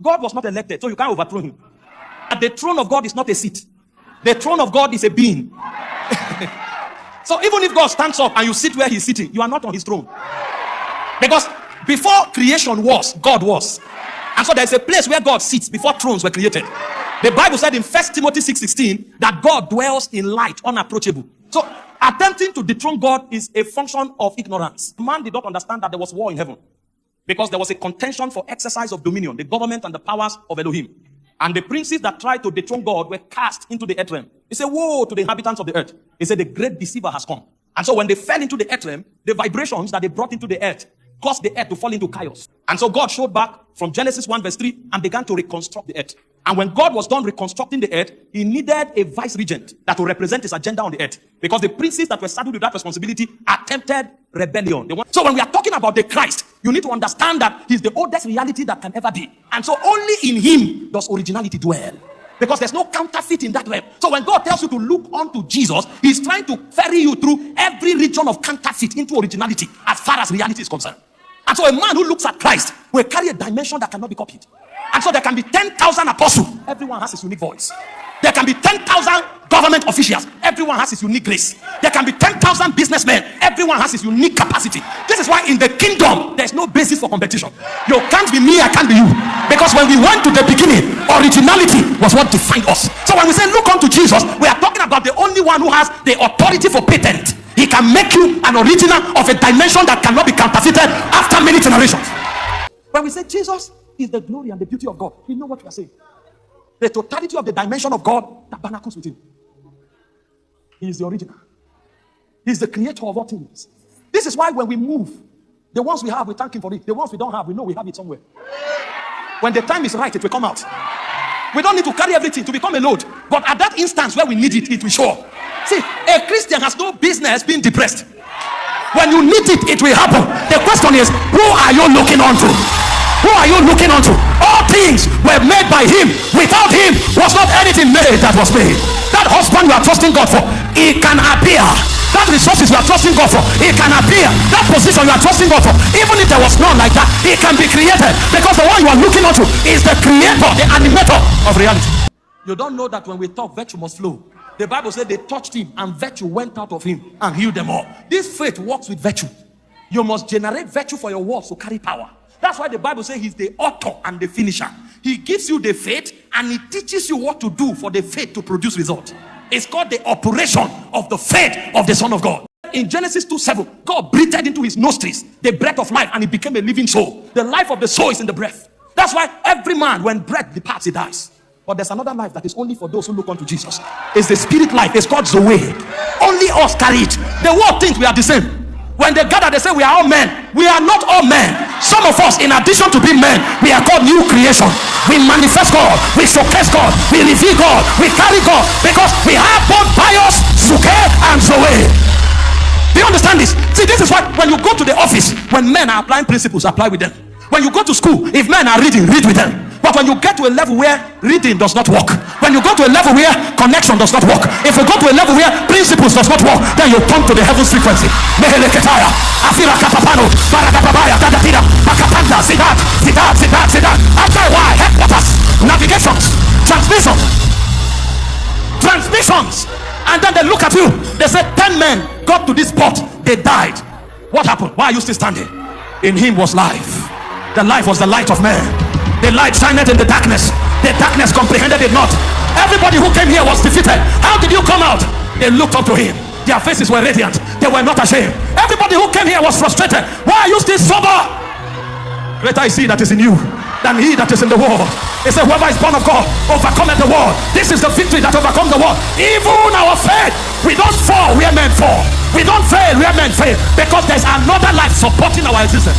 God was not elected, so you can't overthrow him. The throne of God is not a seat. The throne of God is a being. So even if God stands up and you sit where he's sitting, you are not on his throne. Because before creation was, God was. And so there's a place where God sits before thrones were created. The Bible said in 1 Timothy 6:16 that God dwells in light, unapproachable. So attempting to dethrone God is a function of ignorance. Man did not understand that there was war in heaven, because there was a contention for exercise of dominion, the government and the powers of Elohim. And the princes that tried to dethrone God were cast into the earth realm. He said, woe to the inhabitants of the earth. He said, the great deceiver has come. And so when they fell into the earth realm, the vibrations that they brought into the earth caused the earth to fall into chaos. And so God showed back from Genesis 1 verse 3 and began to reconstruct the earth. And when God was done reconstructing the earth, he needed a vice regent that would represent his agenda on the earth. Because the princes that were saddled with that responsibility attempted rebellion. So when we are talking about the Christ, you need to understand that he's the oldest reality that can ever be. And so only in him does originality dwell. Because there's no counterfeit in that realm. So when God tells you to look unto Jesus, he's trying to ferry you through every region of counterfeit into originality as far as reality is concerned. And so a man who looks at Christ will carry a dimension that cannot be copied. And so there can be 10,000 apostles. Everyone has his unique voice. There can be 10,000 government officials. Everyone has his unique grace. There can be 10,000 businessmen. Everyone has his unique capacity. This is why in the kingdom, there's no basis for competition. You can't be me, I can't be you. Because when we went to the beginning, originality was what defined us. So when we say look unto Jesus, we are talking about the only one who has the authority for patent. He can make you an original of a dimension that cannot be counterfeited after many generations. When we say Jesus is the glory and the beauty of God, we know what we are saying. The totality of the dimension of God tabernacles with him. He is the original. He is the creator of all things. This is why when we move, the ones we have, we thank him for it. The ones we don't have, we know we have it somewhere. When the time is right, it will come out. We don't need to carry everything to become a load. But at that instance where we need it, it will show up. See, a Christian has no business being depressed. When you need it, it will happen. The question is, who are you looking onto? Who are you looking unto? All things were made by him. Without him was not anything made that was made. That husband you are trusting God for, it can appear. That resources you are trusting God for, it can appear. That position you are trusting God for, even if there was none like that, it can be created. Because the one you are looking unto is the creator, the animator of reality. You don't know that when we talk, virtue must flow. The Bible said they touched him and virtue went out of him and healed them all. This faith works with virtue. You must generate virtue for your words to carry power. That's why the Bible says he's the author and the finisher. He gives you the faith and he teaches you what to do for the faith to produce results. It's called the operation of the faith of the Son of God. In Genesis 2:7, God breathed into his nostrils the breath of life and he became a living soul. The life of the soul is in the breath. That's why every man, when breath departs, he dies. But there's another life that is only for those who look unto Jesus. It's the spirit life. It's called Zoe. Only us carry it. The world thinks we are the same. When they gather, they say we are all men. We are not all men. Some of us, in addition to being men, we are called new creation. We manifest God. We showcase God. We reveal God. We carry God. Because we have both bios, Suke and Zoe. Do you understand this? See, this is why when you go to the office, when men are applying principles, apply with them. When you go to school, if men are reading, read with them. But when you get to a level where reading does not work, when you go to a level where connection does not work, if you go to a level where principles does not work, then you come to the heaven's frequency. After a while, headquarters, navigations, transmissions, and then they look at you. They say 10 men got to this spot, they died. What happened? Why are you still standing? In him was life. The life was the light of man. The light shined in the darkness. The darkness comprehended it not. Everybody who came here was defeated. How did you come out? They looked up to him. Their faces were radiant. They were not ashamed. Everybody who came here was frustrated. Why are you still sober? Greater is he that is in you than he that is in the world. He said, whoever is born of God overcometh the world. This is the victory that overcomes the world. Even our faith, we don't fall where men fall. We don't fail where men fail. Because there's another life supporting our existence.